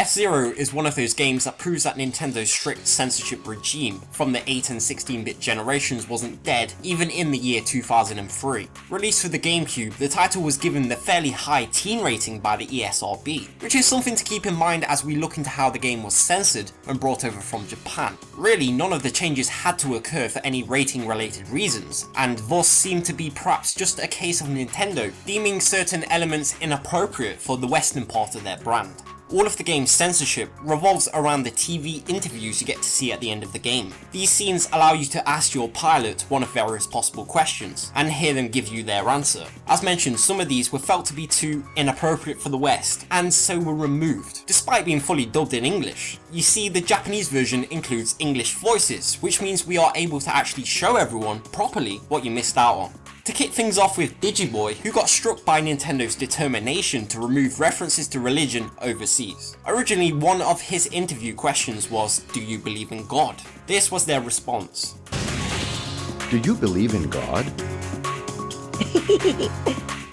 F-Zero is one of those games that proves that Nintendo's strict censorship regime from the 8 and 16-bit generations wasn't dead even in the year 2003. Released for the GameCube, the title was given the fairly high teen rating by the ESRB, which is something to keep in mind as we look into how the game was censored when brought over from Japan. Really, none of the changes had to occur for any rating related reasons, and thus seemed to be perhaps just a case of Nintendo deeming certain elements inappropriate for the Western part of their brand. All of the game's censorship revolves around the TV interviews you get to see at the end of the game. These scenes allow you to ask your pilot one of various possible questions, and hear them give you their answer. As mentioned, some of these were felt to be too inappropriate for the West, and so were removed, despite being fully dubbed in English. You see, the Japanese version includes English voices, which means we are able to actually show everyone properly what you missed out on. To kick things off with Digi-Boy, who got struck by Nintendo's determination to remove references to religion overseas. Originally, one of his interview questions was, "Do you believe in God?" This was their response. Do you believe in God?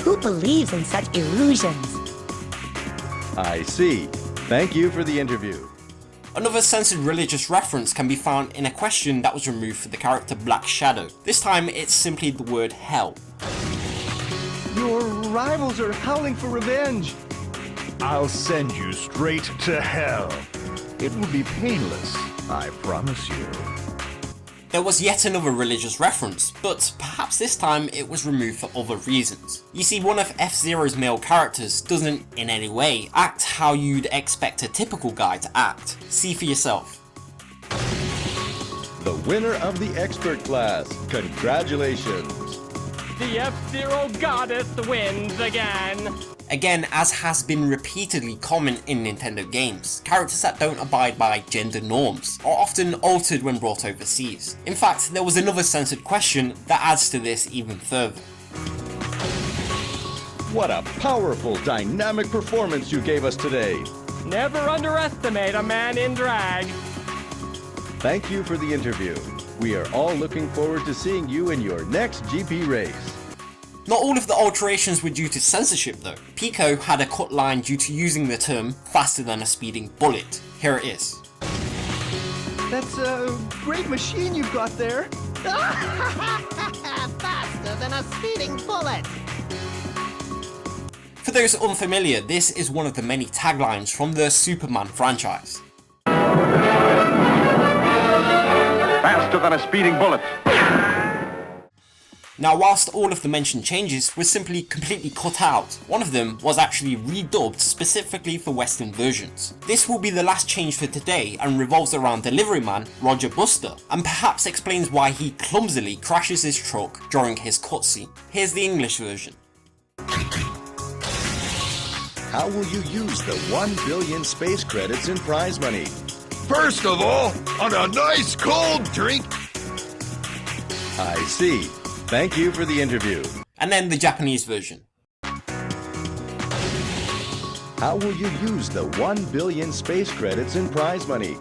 Who believes in such illusions? I see. Thank you for the interview. Another censored religious reference can be found in a question that was removed for the character Black Shadow. This time it's simply the word hell. Your rivals are howling for revenge. I'll send you straight to hell. It will be painless, I promise you. There was yet another religious reference, but perhaps this time it was removed for other reasons. You see, one of F-Zero's male characters doesn't in any way act how you'd expect a typical guy to act. See for yourself. The winner of the expert class. Congratulations. The F-Zero goddess wins again. Again, as has been repeatedly common in Nintendo games, characters that don't abide by gender norms are often altered when brought overseas. In fact, there was another censored question that adds to this even further. What a powerful, dynamic performance you gave us today. Never underestimate a man in drag. Thank you for the interview. We are all looking forward to seeing you in your next GP race. Not all of the alterations were due to censorship though. Pico had a cut line due to using the term faster than a speeding bullet. Here it is. That's a great machine you've got there. Faster than a speeding bullet. For those unfamiliar, this is one of the many taglines from the Superman franchise. Faster than a speeding bullet. Now, whilst all of the mentioned changes were simply completely cut out, one of them was actually redubbed specifically for Western versions. This will be the last change for today and revolves around delivery man Roger Buster, and perhaps explains why he clumsily crashes his truck during his cutscene. Here's the English version. How will you use the 1 billion space credits in prize money? First of all, on a nice cold drink. I see. Thank you for the interview. And then the Japanese version. How will you use the 1 billion space credits in prize money?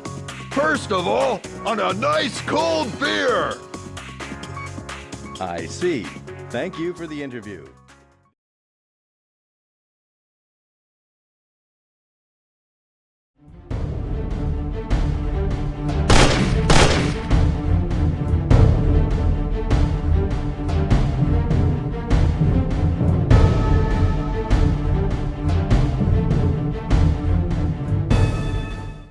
First of all, on a nice cold beer. I see. Thank you for the interview.